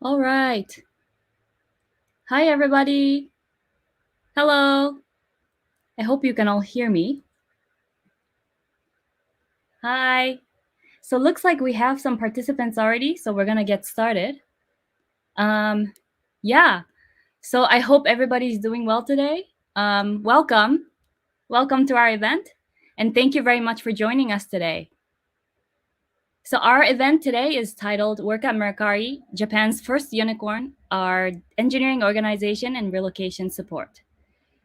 All right. Hi, everybody. Hello. I hope you can all hear me. Hi. So looks like we have some participants already, so we're going to get started. Um, yeah. So I hope everybody's doing well today. Welcome. Welcome to our event. And thank you very much for joining us today. So our event today is titled Work at Mercari, Japan's First Unicorn, our engineering organization and relocation support.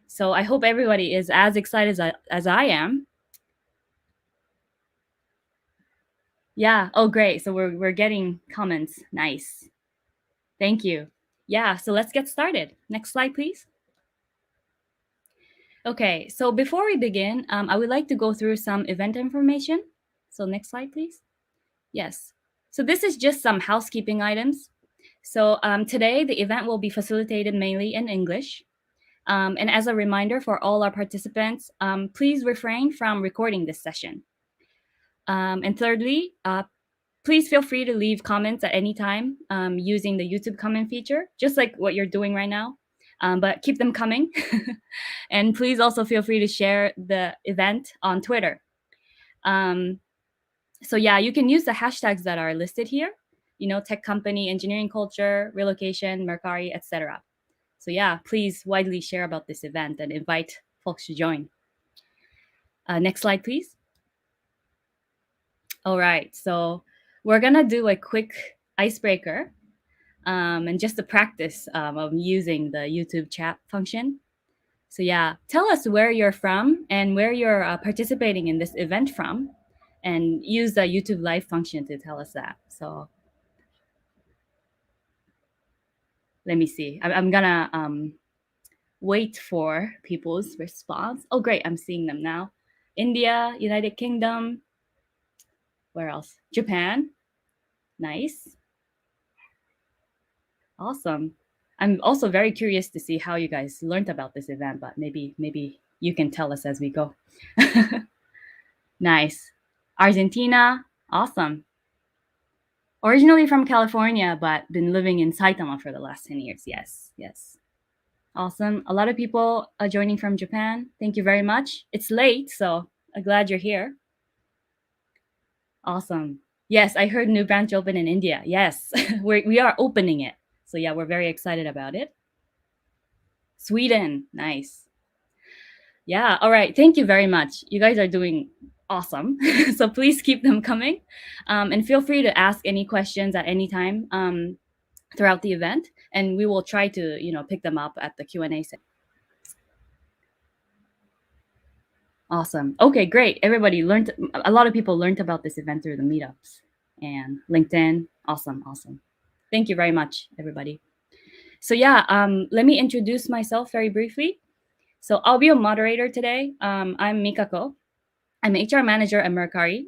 So I hope everybody is as excited as I am. Yeah. Oh, great. So we're getting comments. Nice. Thank you. Yeah. So let's get started. Next slide, please. Okay. So before we begin, I would like to go through some event information. So next slide, please. Yes. So this is just some housekeeping items. So today the event will be facilitated mainly in English. And as a reminder for all our participants, please refrain from recording this session. And thirdly, please feel free to leave comments at any time using the YouTube comment feature, just like what you're doing right now. But keep them coming. And please also feel free to share the event on Twitter. So yeah, you can use the hashtags that are listed here, tech company, engineering culture, relocation, Mercari, etc. So yeah, please widely share about this event and invite folks to join. Next slide, please. All right, so we're gonna do a quick icebreaker and just the practice of using the YouTube chat function. So yeah, tell us where you're from and where you're participating in this event from, and use the YouTube live function to tell us that. So let me see. I'm gonna wait for people's response. Oh, great, I'm seeing them now. India, United Kingdom. Where else? Japan. Nice. Awesome. I'm also very curious to see how you guys learned about this event, but maybe you can tell us as we go. Nice. Argentina. Awesome. Originally from California, but been living in Saitama for the last 10 years. Yes, yes. Awesome. A lot of people are joining from Japan. Thank you very much. It's late, so I'm glad you're here. Awesome. Yes, I heard new branch open in India. Yes, we are opening it. So yeah, we're very excited about it. Sweden. Nice. Yeah. All right. Thank you very much. You guys are doing awesome. So please keep them coming. And feel free to ask any questions at any time throughout the event. And we will try to, pick them up at the Q&A session. Awesome. Okay, great. Everybody learned, a lot of people learned about this event through the meetups and LinkedIn. Awesome. Awesome. Thank you very much, everybody. So yeah, let me introduce myself very briefly. So I'll be a moderator today. I'm Mikako. I'm HR manager at Mercari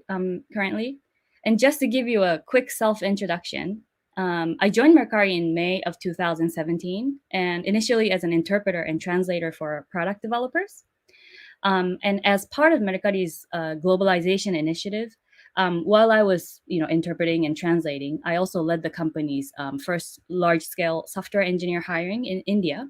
currently. And just to give you a quick self-introduction, I joined Mercari in May of 2017, and initially as an interpreter and translator for product developers. And as part of Mercari's globalization initiative, while I was, interpreting and translating, I also led the company's first large-scale software engineer hiring in India.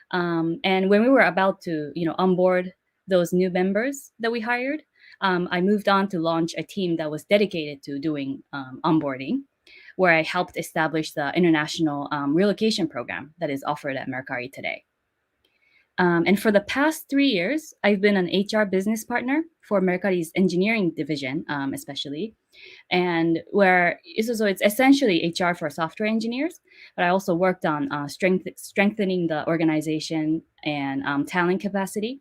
And when we were about to, onboard those new members that we hired, I moved on to launch a team that was dedicated to doing onboarding, where I helped establish the international relocation program that is offered at Mercari today. And for the past 3 years, I've been an HR business partner for Mercari's engineering division, especially, and where so it's essentially HR for software engineers. But I also worked on strengthening the organization and talent capacity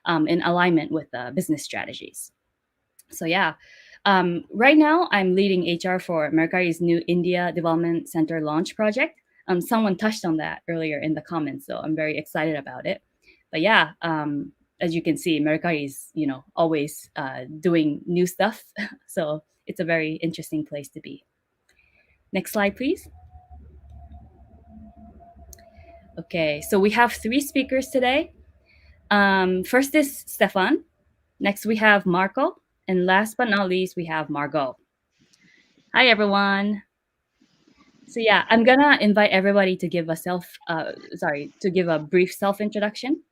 in alignment with business strategies. So yeah. Right now, I'm leading HR for Mercari's new India Development Center launch project. Someone touched on that earlier in the comments, so I'm very excited about it. But yeah, as you can see, Mercari is always doing new stuff, so it's a very interesting place to be. Next slide, please. Okay, so we have 3 speakers today. First is Stefan. Next we have Marco, and last but not least we have Margot. Hi everyone. So yeah, I'm gonna invite everybody to give to give a brief self introduction.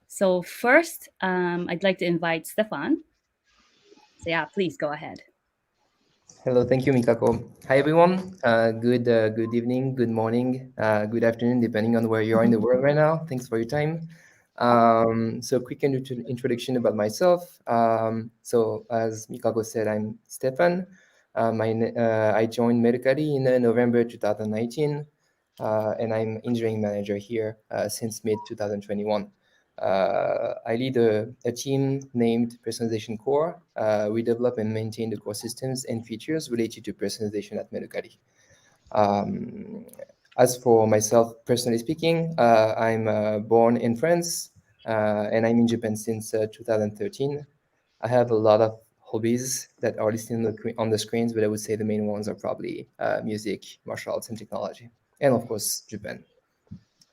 So first, I'd like to invite Stefan. So yeah, please go ahead. Hello, thank you, Mikako. Hi, everyone. Good evening, good morning, good afternoon, depending on where you are in the world right now. Thanks for your time. So, quick introduction about myself. So, as Mikako said, I'm Stefan. I joined Mercari in November 2019, and I'm engineering manager here since mid 2021. I lead a team named Personalization Core. We develop and maintain the core systems and features related to personalization at Mercari. Um, as for myself, personally speaking, I'm born in France and I'm in Japan since 2013. I have a lot of hobbies that are listed on the screens, but I would say the main ones are probably music, martial arts, and technology, and of course, Japan.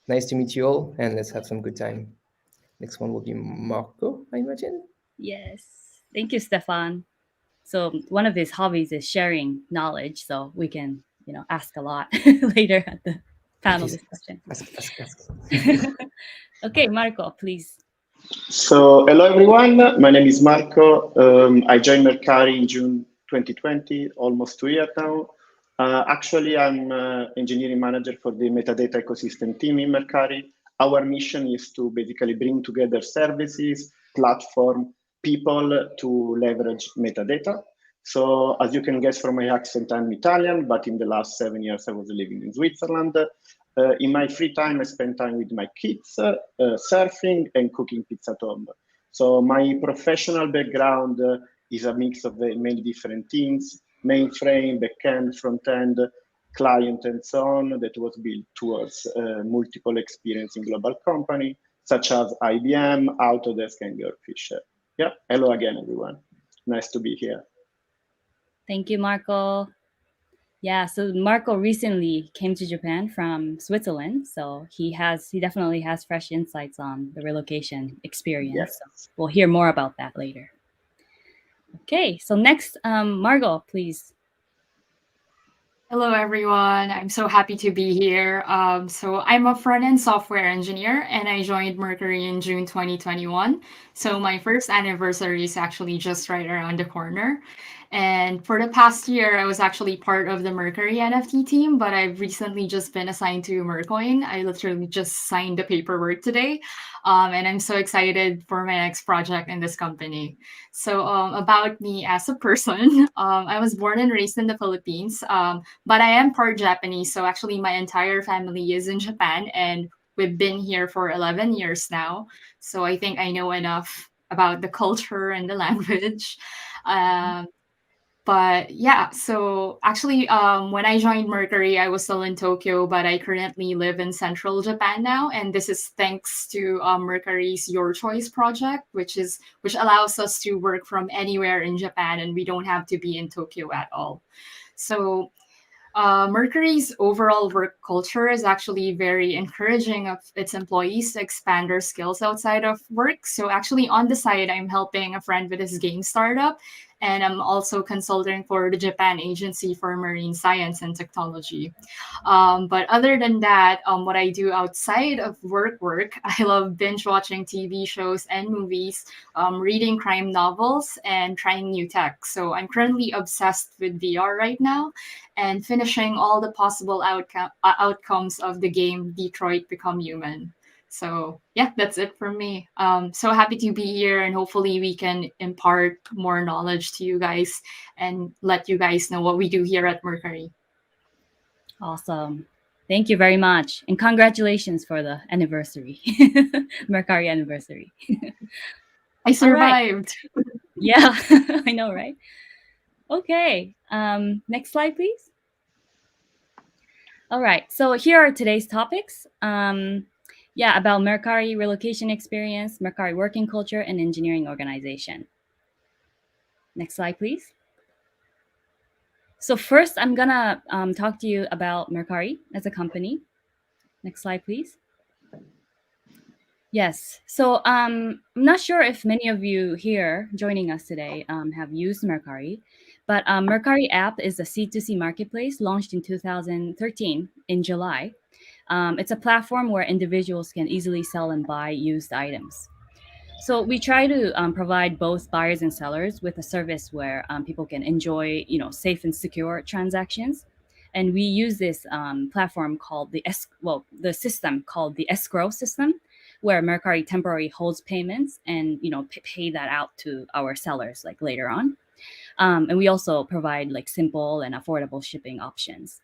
Nice to meet you all, and let's have some good time. Next one will be Marco, I imagine. Yes, thank you, Stefan. So one of his hobbies is sharing knowledge, so we can ask a lot later at the panel Please discussion. ask. Okay, Marco, please. So, hello everyone. My name is Marco. I joined Mercari in June 2020, almost 2 years now. Actually, I'm engineering manager for the metadata ecosystem team in Mercari. Our mission is to basically bring together services, platform, people to leverage metadata. So, as you can guess from my accent, I'm Italian, but in the last 7 years, I was living in Switzerland. In my free time, I spend time with my kids, surfing and cooking pizza at home. So my professional background is a mix of many different things, mainframe, backend, front-end, client, and so on, that was built towards multiple experience in global company, such as IBM, Autodesk, and Fisher. Yeah, hello again, everyone. Nice to be here. Thank you, Marco. Yeah, so Marco recently came to Japan from Switzerland, so he definitely has fresh insights on the relocation experience. Yes. So we'll hear more about that later. Okay, so next, Margot, please. Hello, everyone. I'm so happy to be here. So I'm a front-end software engineer, and I joined Mercury in June 2021. So my first anniversary is actually just right around the corner. And for the past year, I was actually part of the Mercury NFT team, but I've recently just been assigned to Mercoin. I literally just signed the paperwork today, and I'm so excited for my next project in this company. So about me as a person, I was born and raised in the Philippines. But I am part Japanese, so actually my entire family is in Japan, and we've been here for 11 years now. So I think I know enough about the culture and the language. Um, but yeah, so actually, when I joined Mercury, I was still in Tokyo, but I currently live in central Japan now, and this is thanks to Mercury's Your Choice project, which allows us to work from anywhere in Japan, and we don't have to be in Tokyo at all. So Mercury's overall work culture is actually very encouraging of its employees to expand their skills outside of work. So actually on the side, I'm helping a friend with his game startup, and I'm also consulting for the Japan Agency for Marine Science and Technology. But other than that, what I do outside of work, I love binge watching TV shows and movies, reading crime novels, and trying new tech. So I'm currently obsessed with VR right now and finishing all the possible outcomes of the game Detroit Become Human. So yeah, that's it from me. So happy to be here, and hopefully we can impart more knowledge to you guys and let you guys know what we do here at Mercury. Awesome. Thank you very much. And congratulations for the anniversary, Mercari anniversary. I All right. survived. Yeah, I know, right? Okay. Next slide, please. All right. So here are today's topics. Yeah, about Mercari relocation experience, Mercari working culture, and engineering organization. Next slide, please. So first, I'm gonna talk to you about Mercari as a company. Next slide, please. Yes. So I'm not sure if many of you here joining us today have used Mercari, But Mercari app is a C2C marketplace launched in 2013 in July. It's a platform where individuals can easily sell and buy used items. So we try to provide both buyers and sellers with a service where people can enjoy, safe and secure transactions. And we use this platform called the system called the escrow system, where Mercari temporarily holds payments and pay that out to our sellers like later on. And we also provide like simple and affordable shipping options.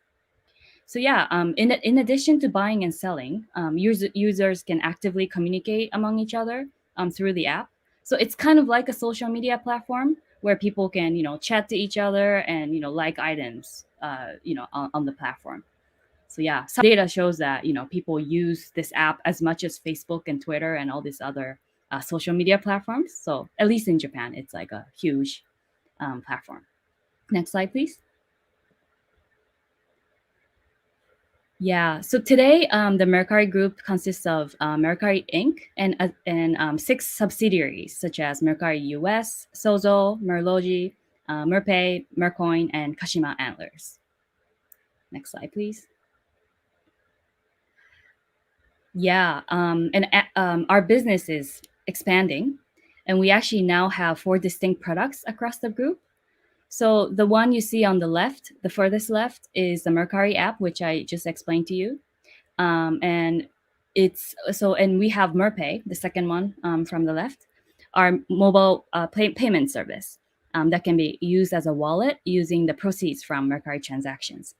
So yeah, in addition to buying and selling, users can actively communicate among each other through the app. So it's kind of like a social media platform where people can chat to each other and like items on the platform. So yeah, some data shows that people use this app as much as Facebook and Twitter and all these other social media platforms. So at least in Japan, it's like a huge platform. Next slide, please. Yeah. So today, the Mercari Group consists of Mercari Inc. and 6 subsidiaries such as Mercari US, Sozo, Merlogi, Merpay, Mercoin, and Kashima Antlers. Next slide, please. Yeah. Our business is expanding, and we actually now have 4 distinct products across the group. So the one you see on the left, the furthest left, is the Mercari app, which I just explained to you. And we have Merpay, the second one from the left, our mobile payment service that can be used as a wallet using the proceeds from Mercari transactions.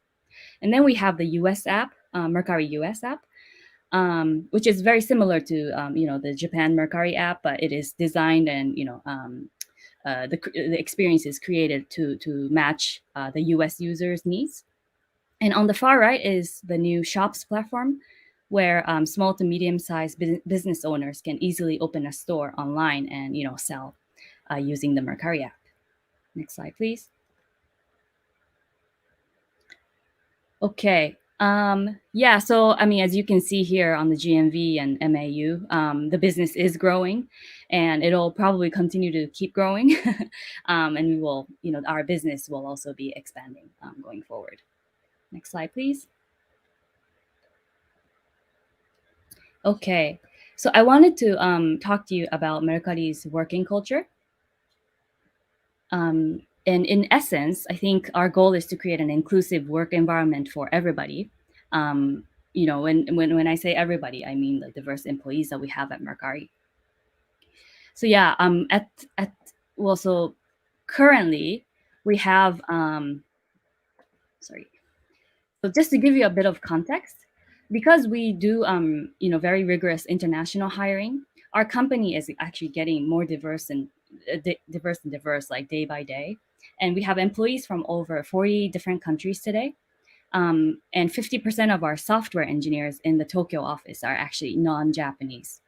And then we have the US app, Mercari US app, which is very similar to the Japan Mercari app, but it is designed and the experience is created to match the US users' needs. And on the far right is the new Shops platform, where small to medium-sized business owners can easily open a store online and sell using the Mercari app. Next slide, please. Okay. Yeah. So I mean, as you can see here on the GMV and MAU, the business is growing, and it'll probably continue to keep growing, and we will, our business will also be expanding going forward. Next slide, please. Okay, so I wanted to talk to you about Mercari's working culture. And in essence, I think our goal is to create an inclusive work environment for everybody. When I say everybody, I mean the diverse employees that we have at Mercari. So yeah, so currently we have So just to give you a bit of context, because we do very rigorous international hiring, our company is actually getting more diverse like day by day, and we have employees from over 40 different countries today. And 50% of our software engineers in the Tokyo office are actually non-Japanese.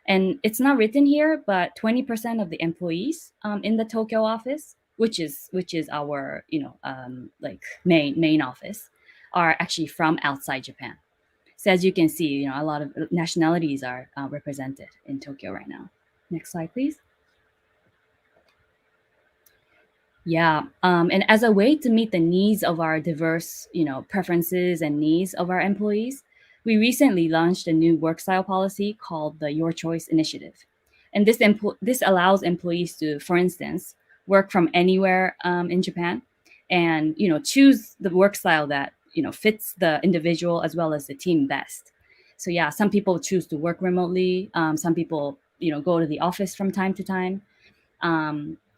And it's not written here, but 20% of the employees in the Tokyo office, which is our main office, are actually from outside Japan. So as you can see, a lot of nationalities are represented in Tokyo right now. Next slide, please. Yeah, and as a way to meet the needs of our diverse, preferences and needs of our employees, we recently launched a new work style policy called the Your Choice Initiative. And this allows employees to, for instance, work from anywhere in Japan and, choose the work style that, fits the individual as well as the team best. So yeah, some people choose to work remotely. Some people, go to the office from time to time.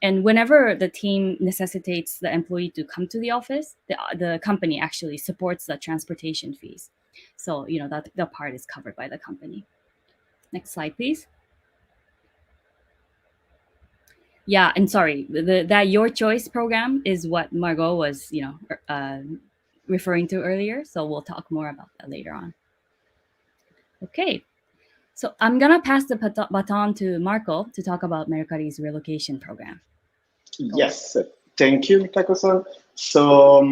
And whenever the team necessitates the employee to come to the office, the company actually supports the transportation fees. So, that part is covered by the company. Next slide, please. Yeah, and sorry, that Your Choice program is what Margot was, referring to earlier. So we'll talk more about that later on. Okay, so I'm going to pass the baton to Marco to talk about Mercari's relocation program. Yes, thank you, Mitako-san. So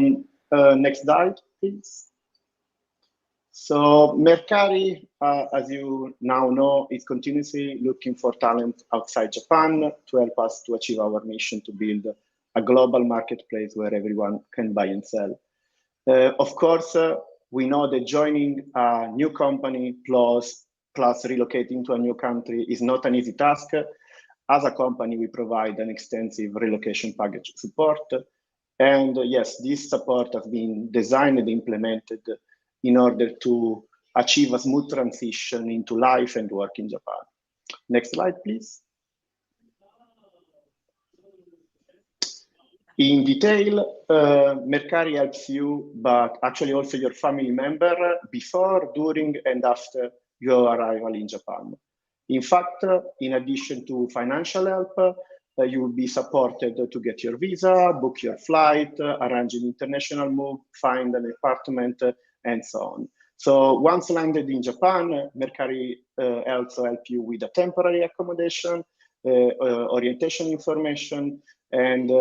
next slide, please. So Mercari, as you now know, is continuously looking for talent outside Japan to help us to achieve our mission to build a global marketplace where everyone can buy and sell. Of course, we know that joining a new company plus relocating to a new country is not an easy task. As a company, we provide an extensive relocation package support. And yes, this support has been designed and implemented in order to achieve a smooth transition into life and work in Japan. Next slide, please. In detail, Mercari helps you, but actually also your family member before, during, and after your arrival in Japan. In fact, in addition to financial help, you will be supported to get your visa, book your flight, arrange an international move, find an apartment, and so on. So once landed in Japan, Mercari also help you with a temporary accommodation, orientation information, and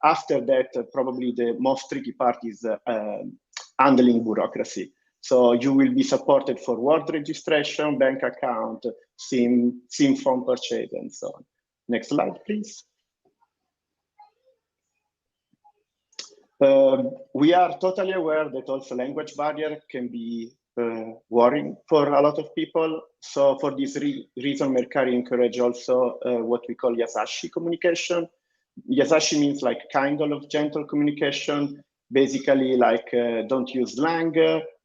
after that, probably the most tricky part is handling bureaucracy. So you will be supported for ward registration, bank account, SIM phone purchase, and so on. Next slide, please. We are totally aware that also language barrier can be worrying for a lot of people. So for this reason, Mercari encourage also what we call Yasashi communication. Yasashi means like kind of gentle communication, basically like don't use slang,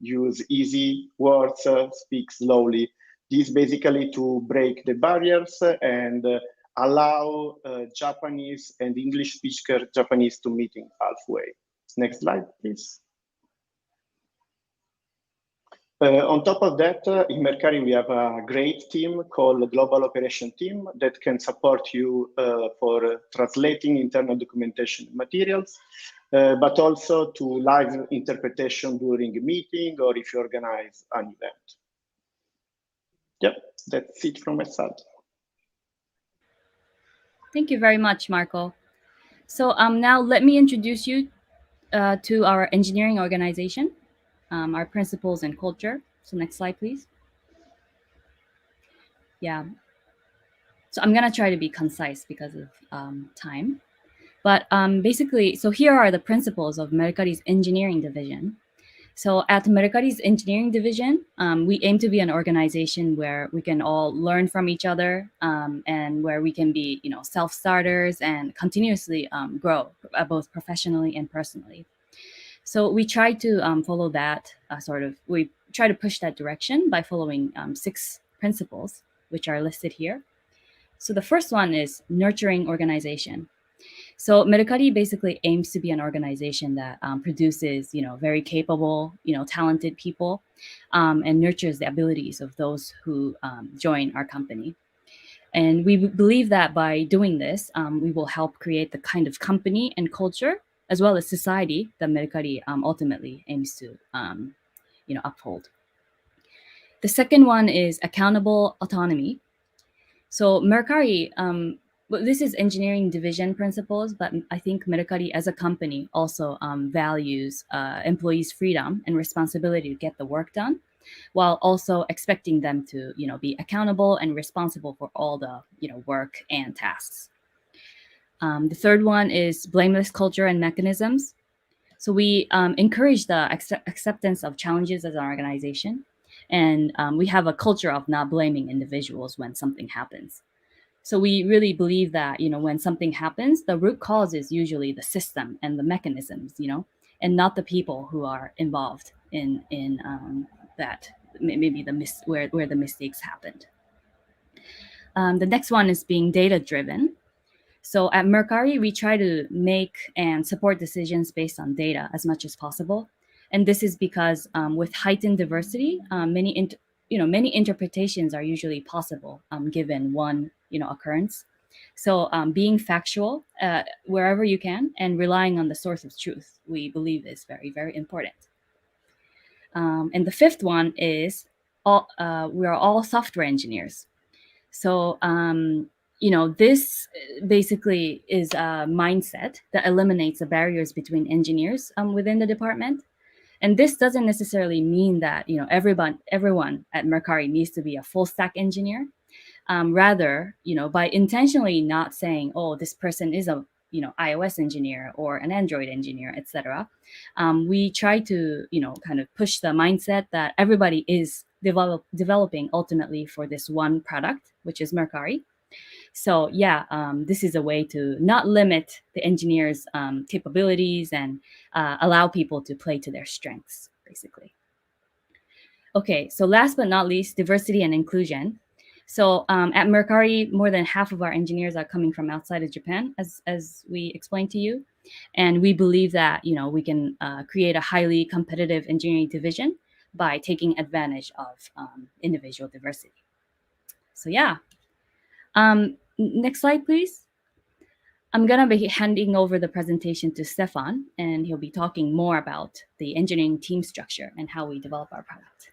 use easy words, speak slowly. This basically to break the barriers and allow Japanese and English speaker Japanese to meeting halfway. Next slide, please. On top of that, in Mercari, we have a great team called Global Operation Team that can support you for translating internal documentation materials, but also to live interpretation during a meeting or if you organize an event. Yep, that's it from my side. Thank you very much, Marco. So now let me introduce you to our engineering organization, our principles and culture. So next slide, please. Yeah. So I'm going to try to be concise because of time. But basically, so here are the principles of Mercari's engineering division. So at Mercari's engineering division, we aim to be an organization where we can all learn from each other and where we can be, self-starters and continuously grow both professionally and personally. So we try to follow that we try to push that direction by following 6 principles, which are listed here. So the first one is nurturing organization. So Mercari basically aims to be an organization that produces, very capable, talented people and nurtures the abilities of those who join our company. And we believe that by doing this, we will help create the kind of company and culture as well as society that Mercari ultimately aims to, uphold. The second one is accountable autonomy. So Mercari, this is engineering division principles, but I think Mercari as a company also values employees' freedom and responsibility to get the work done, while also expecting them to, be accountable and responsible for all the, work and tasks. The third one is blameless culture and mechanisms. So we encourage the acceptance of challenges as an organization, and we have a culture of not blaming individuals when something happens. So we really believe that, when something happens, the root cause is usually the system and the mechanisms, and not the people who are involved in that, maybe where the mistakes happened. The next one is being data driven. So at Mercari, we try to make and support decisions based on data as much as possible. And this is because with heightened diversity, many interpretations are usually possible given one, occurrence. So being factual wherever you can and relying on the source of truth, we believe is very, very important. And the fifth one is we are all software engineers. So this basically is a mindset that eliminates the barriers between engineers within the department. And this doesn't necessarily mean that, everyone at Mercari needs to be a full stack engineer. Rather, by intentionally not saying, oh, this person is a iOS engineer or an Android engineer, etc. We try to kind of push the mindset that everybody is developing ultimately for this one product, which is Mercari. So yeah, this is a way to not limit the engineers' capabilities and allow people to play to their strengths, basically. Okay, so last but not least, diversity and inclusion. So at Mercari, more than half of our engineers are coming from outside of Japan, as we explained to you, and we believe that we can create a highly competitive engineering division by taking advantage of individual diversity. So yeah, next slide, please. I'm gonna be handing over the presentation to Stefan, and he'll be talking more about the engineering team structure and how we develop our product.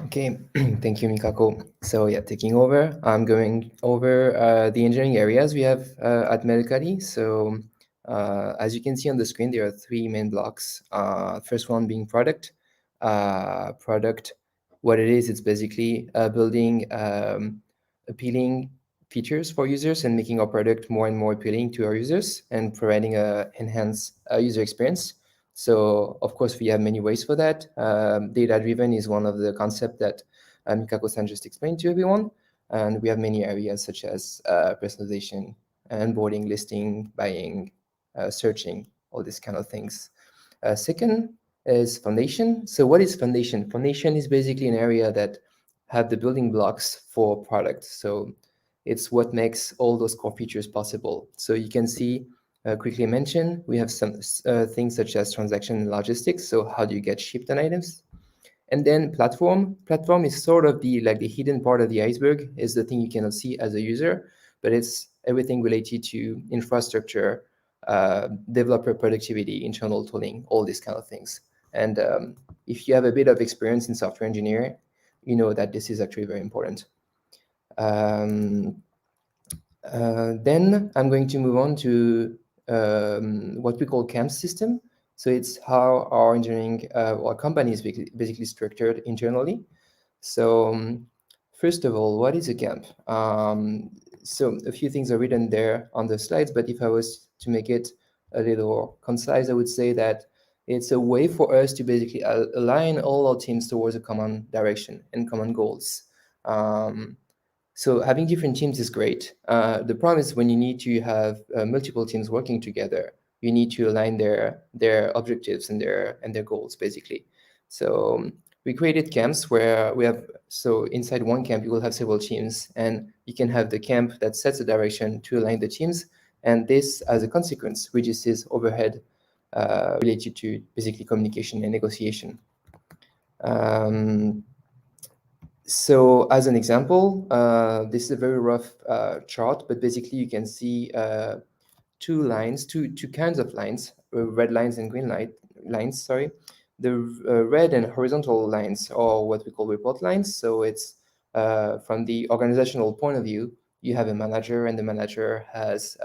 Okay, thank you, Mikako. So yeah, taking over, I'm going over the engineering areas we have at Mercari. So as you can see on the screen, there are three main blocks. First one being product. Product, what it is, it's basically building appealing features for users and making our product more and more appealing to our users and providing a enhanced user experience. So of course, we have many ways for that. Data-driven is one of the concepts that Mikako-san just explained to everyone. And we have many areas such as personalization, onboarding, listing, buying, searching, all these kind of things. Second is foundation. So what is foundation? Foundation is basically an area that have the building blocks for product. So it's what makes all those core features possible. So you can see, quickly mention, we have some things such as transaction and logistics. So how do you get shipped on items? And then platform. Platform is sort of the hidden part of the iceberg, is the thing you cannot see as a user, but it's everything related to infrastructure, developer productivity, internal tooling, all these kind of things. And if you have a bit of experience in software engineering, you know that this is actually very important. Then I'm going to move on to what we call camp system. So it's how our engineering or company is basically structured internally. So first of all, what is a camp? So a few things are written there on the slides, but if I was to make it a little concise, I would say that it's a way for us to basically align all our teams towards a common direction and common goals. So having different teams is great. The problem is when you need to have multiple teams working together, you need to align their objectives and their goals, basically. So we created camps where we have, so inside one camp, you will have several teams, and you can have the camp that sets the direction to align the teams. And this, as a consequence, reduces overhead related to basically communication and negotiation. So as an example, this is a very rough chart, but basically you can see two kinds of lines, red lines and green lines, sorry. The red and horizontal lines are what we call report lines. So it's from the organizational point of view, you have a manager, and the manager has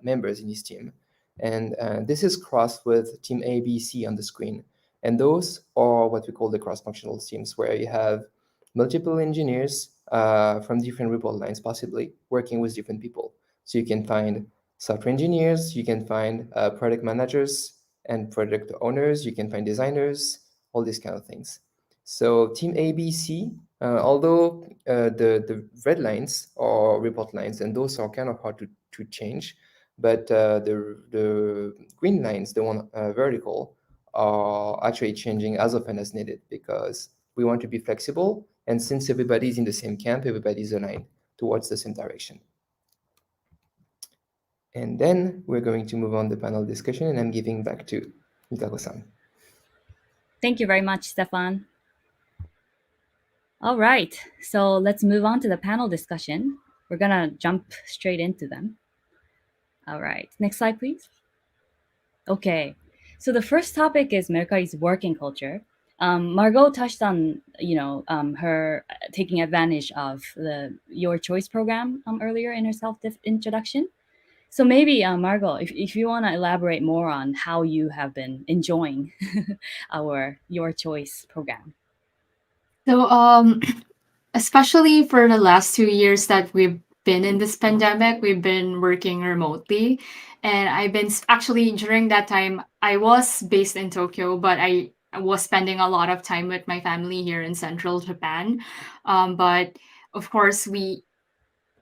members in his team. And this is crossed with team A, B, C on the screen. And those are what we call the cross-functional teams, where you have multiple engineers from different report lines, possibly working with different people. So you can find software engineers, you can find product managers and product owners, you can find designers, all these kind of things. So team ABC, although the red lines are report lines, and those are kind of hard to change, but the green lines, the one vertical, are actually changing as often as needed, because we want to be flexible, and since everybody's in the same camp, everybody's aligned towards the same direction. And then we're going to move on the panel discussion, and I'm giving back to Mikako-san. Thank you very much, Stefan. All right, so let's move on to the panel discussion. We're gonna jump straight into them. All right, next slide, please. Okay, so the first topic is Mercari's working culture. Margot touched on, her taking advantage of the Your Choice program earlier in her self-introduction. So maybe, Margot, if you want to elaborate more on how you have been enjoying our Your Choice program. So, especially for the last 2 years that we've been in this pandemic, we've been working remotely. And I've been actually during that time, I was based in Tokyo, but I was spending a lot of time with my family here in central Japan. But of course, we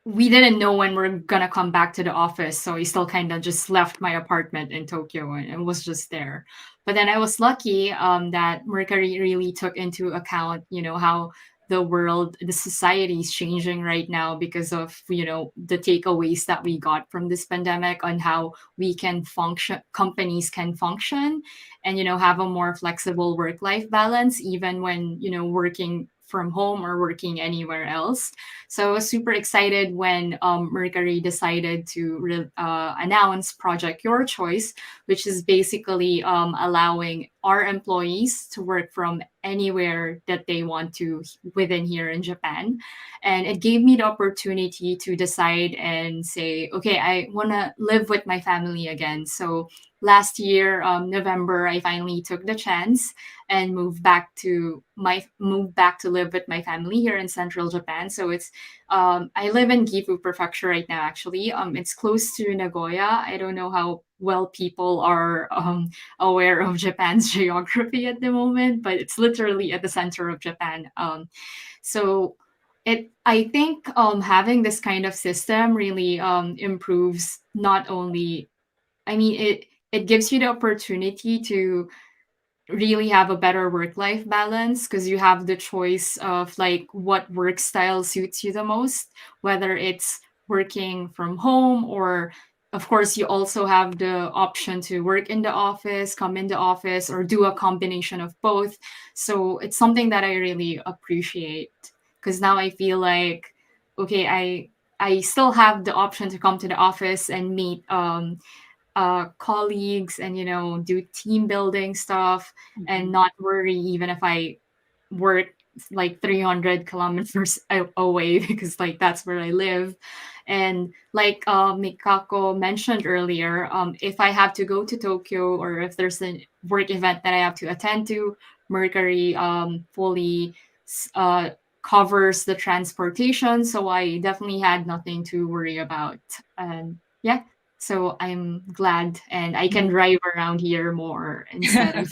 didn't know when we're gonna come back to the office, so I still kind of just left my apartment in Tokyo and was just there. But then I was lucky that Mercari really took into account, how the world, the society is changing right now because of the takeaways that we got from this pandemic on how we can function, companies can function, and have a more flexible work-life balance even when working from home or working anywhere else. So I was super excited when Mercury decided to announce Project Your Choice, which is basically allowing our employees to work from anywhere that they want to within here in Japan. And it gave me the opportunity to decide and say, okay, I want to live with my family again. So last year, November, I finally took the chance and moved back to live with my family here in central Japan. So it's I live in Gifu Prefecture right now. Actually, it's close to Nagoya. I don't know how well people are aware of Japan's geography at the moment, but it's literally at the center of Japan. So I think having this kind of system really improves not only. I mean, it gives you the opportunity to really have a better work life balance because you have the choice of like what work style suits you the most, whether it's working from home or of course you also have the option to work in the office, come in the office, or do a combination of both. So it's something that I really appreciate because now I feel like okay, I still have the option to come to the office and meet colleagues and do team building stuff and not worry even if I work like 300 kilometers away because like that's where I live. And like Mikako mentioned earlier, if I have to go to Tokyo or if there's a work event that I have to attend to, Mercury fully uh, covers the transportation, so I definitely had nothing to worry about. And yeah, so I'm glad, and I can drive around here more instead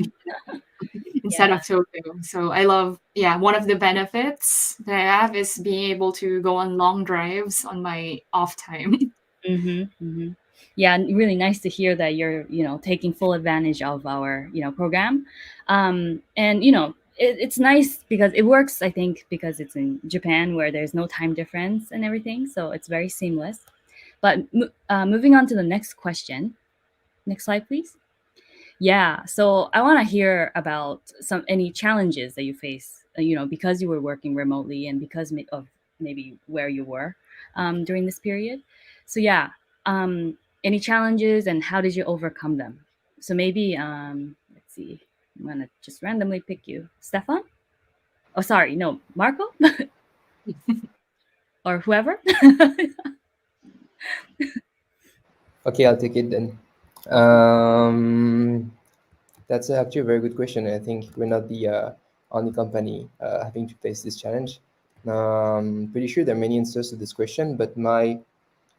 Yeah. of Tokyo. So I love, yeah, one of the benefits that I have is being able to go on long drives on my off time. Yeah, really nice to hear that you're taking full advantage of our program, and it's nice because it works. I think because it's in Japan where there's no time difference and everything, so it's very seamless. But moving on to the next question. Next slide, please. Yeah, so I want to hear about any challenges that you face, because you were working remotely and because of maybe where you were during this period. So yeah, any challenges and how did you overcome them? So maybe let's see, I'm gonna just randomly pick you, Stefan. Oh, sorry, no, Marco or whoever. Okay, I'll take it then. That's actually a very good question. I think we're not the only company having to face this challenge. Pretty sure there are many answers to this question, but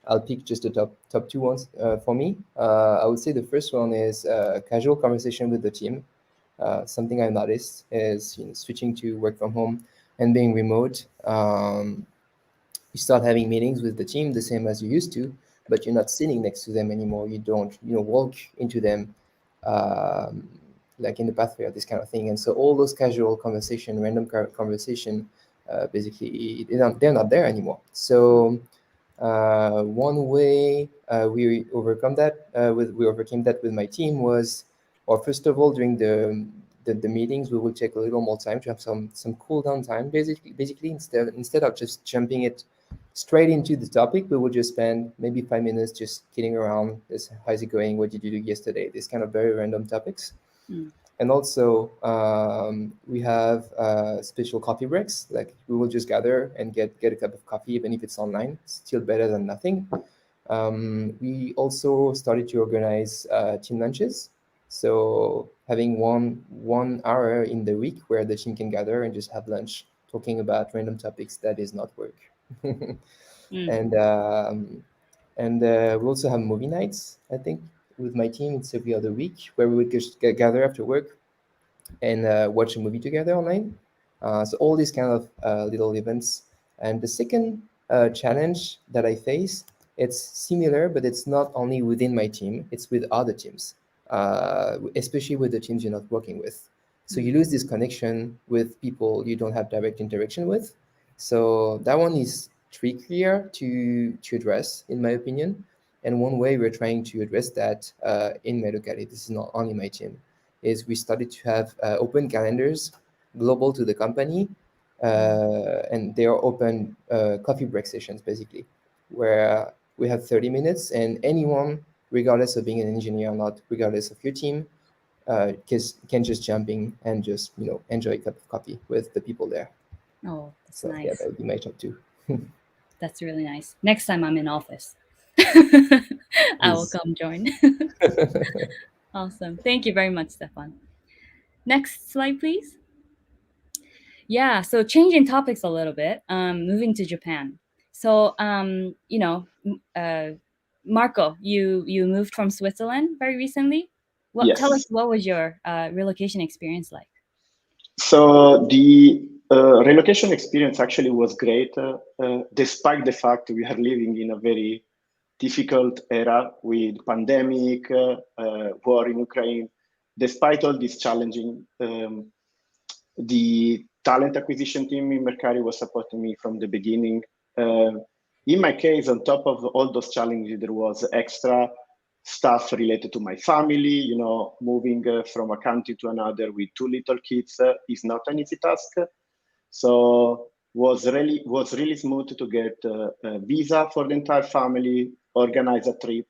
I'll pick just the top two ones for me. I would say the first one is casual conversation with the team. Something I noticed is switching to work from home and being remote. You start having meetings with the team the same as you used to, but you're not sitting next to them anymore. You don't walk into them um, like in the pathway or this kind of thing. And so all those casual conversation, random conversation, basically they're not there anymore. So one way we overcame that with my team was, or first of all, during the meetings, we will take a little more time to have some cool down time. Basically, instead of just jumping it straight into the topic, we will just spend maybe 5 minutes just kidding around. How's it going? What did you do yesterday? This kind of very random topics. And also, we have special coffee breaks. Like we will just gather and get a cup of coffee, even if it's online. Still better than nothing. We also started to organize team lunches. So having one hour in the week where the team can gather and just have lunch, talking about random topics that is not work. And And we also have movie nights, I think, with my team. It's every other week where we would just gather after work and watch a movie together online. So all these kind of little events. And the second challenge that I face, it's similar, but it's not only within my team, it's with other teams, especially with the teams you're not working with. So you lose this connection with people you don't have direct interaction with. So that one is trickier to address, in my opinion. And one way we're trying to address that in Mercari, this is not only my team, is we started to have open calendars global to the company, and they are open coffee break sessions, basically, where we have 30 minutes and anyone, regardless of being an engineer or not, regardless of your team, can just jump in and just enjoy a cup of coffee with the people there. Oh, that's So nice. yeah, that would be my top two. That's really nice. Next time I'm in office, I will Please. come join. Awesome. Thank you very much, Stefan. Next slide, please. Yeah, so changing topics a little bit, moving to Japan. So, Marco, you moved from Switzerland very recently. Tell us, Yes. what was your relocation experience like? So the relocation experience actually was great, despite the fact we are living in a very difficult era with pandemic, war in Ukraine. Despite all this challenging, the talent acquisition team in Mercari was supporting me from the beginning. In my case, on top of all those challenges, there was extra stuff related to my family. Moving from a country to another with two little kids is not an easy task. So was really smooth to get a visa for the entire family, organize a trip,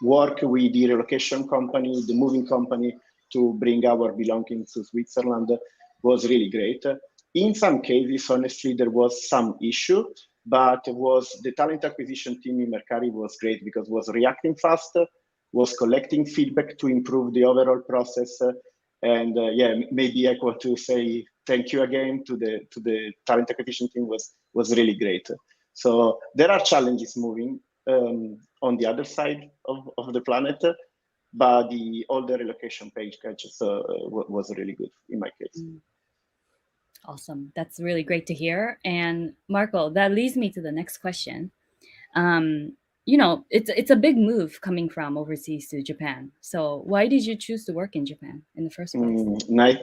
work with the relocation company, the moving company, to bring our belongings to Switzerland. Was really great. In some cases, honestly, there was some issue, but the talent acquisition team in Mercari was great because was reacting fast, was collecting feedback to improve the overall process. And maybe I want to say thank you again to the talent acquisition team. Was really great. So there are challenges moving on the other side of the planet, but all the relocation page catches was really good in my case. Awesome. That's really great to hear. And Marco, that leads me to the next question. It's a big move coming from overseas to Japan. So why did you choose to work in Japan in the first place?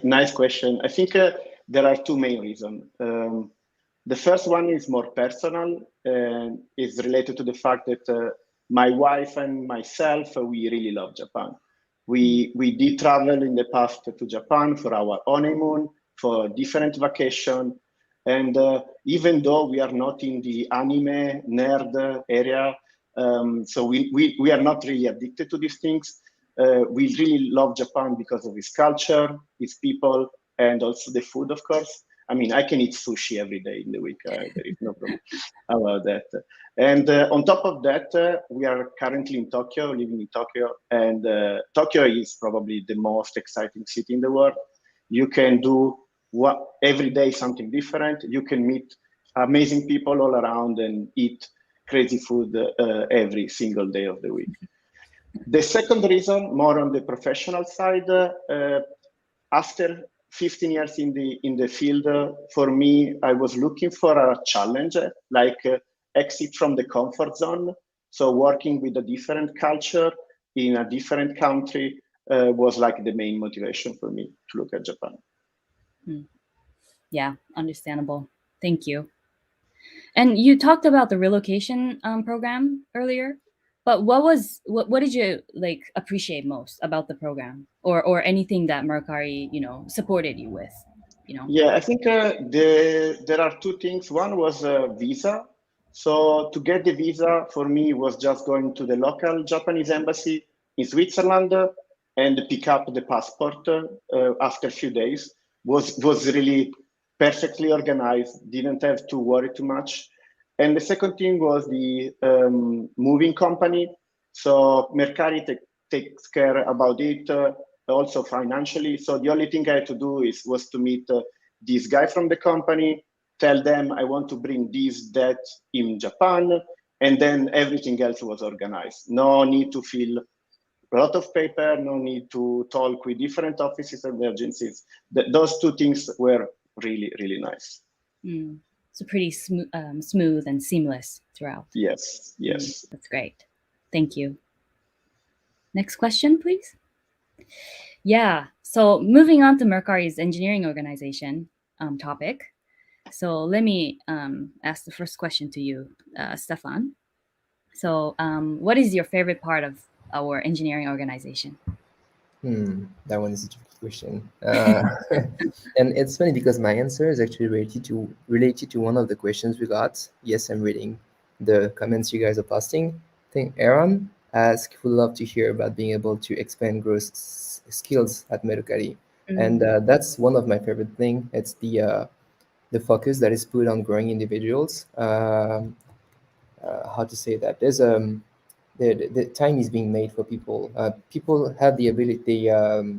Nice question. I think there are two main reasons. The first one is more personal and is related to the fact that my wife and myself, we really love Japan. We did travel in the past to Japan for our honeymoon, for different vacation. And even though we are not in the anime nerd area, so we are not really addicted to these things. We really love Japan because of its culture, its people, and also the food, of course. I mean, I can eat sushi every day in the week. There is no problem about that. And on top of that, we are currently in Tokyo, living in Tokyo. And Tokyo is probably the most exciting city in the world. You can do every day something different. You can meet amazing people all around and eat crazy food every single day of the week. The second reason, more on the professional side, after 15 years in the field, for me, I was looking for a challenge, like exit from the comfort zone. So working with a different culture in a different country was like the main motivation for me to look at Japan. Yeah, understandable. Thank you. And you talked about the relocation program earlier, but what did you appreciate most about the program, or anything that Mercari supported you with? Yeah, I think there are two things. One was visa. So to get the visa for me was just going to the local Japanese embassy in Switzerland and pick up the passport after a few days. Was really perfectly organized. Didn't have to worry too much. And the second thing was the moving company. So Mercari takes care about it. Also financially. So the only thing I had to do was to meet this guy from the company, tell them I want to bring that in Japan, and then everything else was organized. No need to fill a lot of paper, no need to talk with different offices and agencies. Those two things were really, really nice. So pretty smooth and seamless throughout. Yes, yes. That's great. Thank you. Next question, please. Yeah, so moving on to Mercari's engineering organization topic. So let me ask the first question to you, Stefan. So what is your favorite part of our engineering organization? That one is a tricky question. And it's funny because my answer is actually related to one of the questions we got. Yes, I'm reading the comments you guys are posting. I think Aaron asked, would love to hear about being able to expand growth skills at Mercari. And that's one of my favorite things. It's the focus that is put on growing individuals. How to say that? There's the time is being made for people. People have the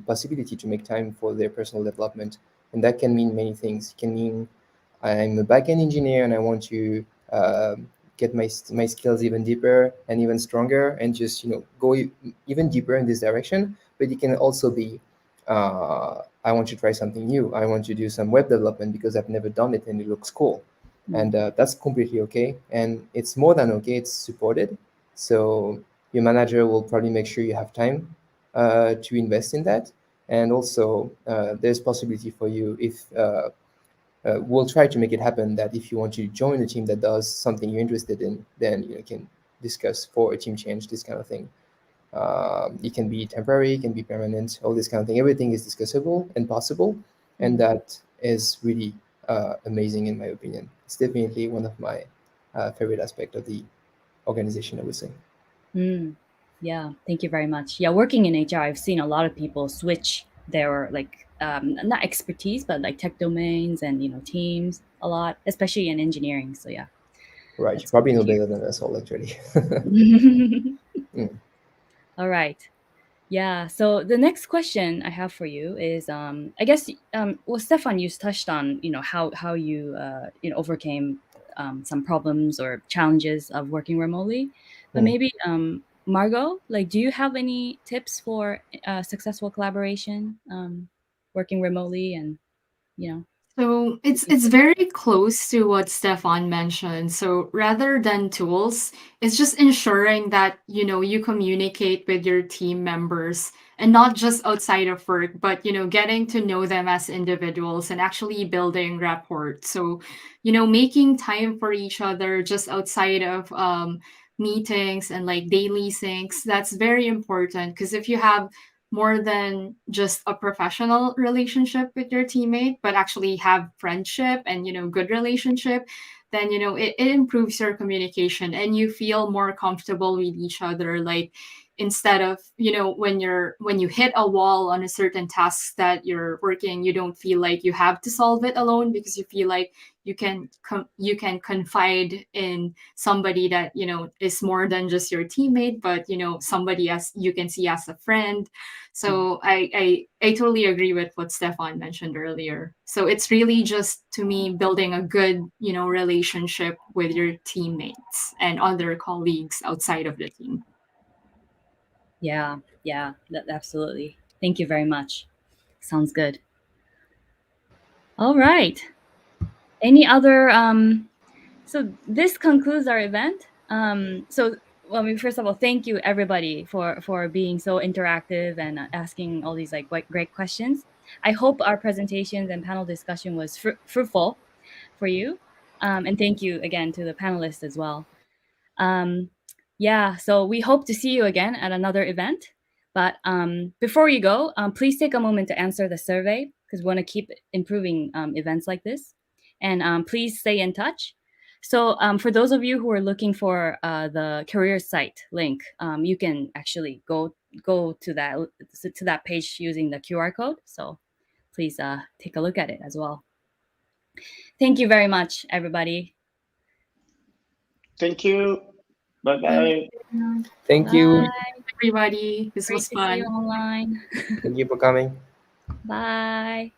possibility to make time for their personal development, and that can mean many things. It can mean I'm a backend engineer and I want to get my skills even deeper and even stronger, and just go even deeper in this direction. But it can also be I want to try something new. I want to do some web development because I've never done it and it looks cool, and that's completely okay. And it's more than okay. It's supported. So your manager will probably make sure you have time to invest in that. And also there's possibility for you if we'll try to make it happen that if you want to join a team that does something you're interested in, then you can discuss for a team change, this kind of thing. It can be temporary, it can be permanent, all this kind of thing. Everything is discussable and possible. And that is really amazing in my opinion. It's definitely one of my favorite aspects of the organization, I would say. Yeah, thank you very much. Yeah, working in HR, I've seen a lot of people switch their not expertise, but like tech domains and teams a lot, especially in engineering. So yeah. Right, you probably know better than us all, actually. All right. Yeah. So the next question I have for you is, I guess, well, Stefan, you touched on, how you, overcame some problems or challenges of working remotely, but maybe, Margot, do you have any tips for successful collaboration, working remotely, and So it's very close to what Stefan mentioned. So rather than tools, it's just ensuring that you communicate with your team members, and not just outside of work, but getting to know them as individuals and actually building rapport. So making time for each other just outside of meetings and like daily syncs, that's very important, because if you have more than just a professional relationship with your teammate, but actually have friendship and good relationship, then it improves your communication and you feel more comfortable with each other. Like, instead of when you hit a wall on a certain task that you're working, you don't feel like you have to solve it alone, because you feel like you can confide in somebody that is more than just your teammate, but somebody as you can see as a friend. So I totally agree with what Stefan mentioned earlier. So it's really just, to me, building a good relationship with your teammates and other colleagues outside of the team. Yeah, absolutely. Thank you very much. Sounds good. All right. Any other so this concludes our event. First of all, thank you everybody for being so interactive and asking all these great questions. I hope our presentations and panel discussion was fruitful for you. And thank you again to the panelists as well. Yeah, so we hope to see you again at another event. But before you go, please take a moment to answer the survey, because we want to keep improving events like this. And please stay in touch. So for those of you who are looking for the career site link, you can actually go to that page using the QR code. So please take a look at it as well. Thank you very much, everybody. Thank you. Bye-bye. Thank you. Everybody. This Great was to see you fun. online. Thank you for coming. Bye.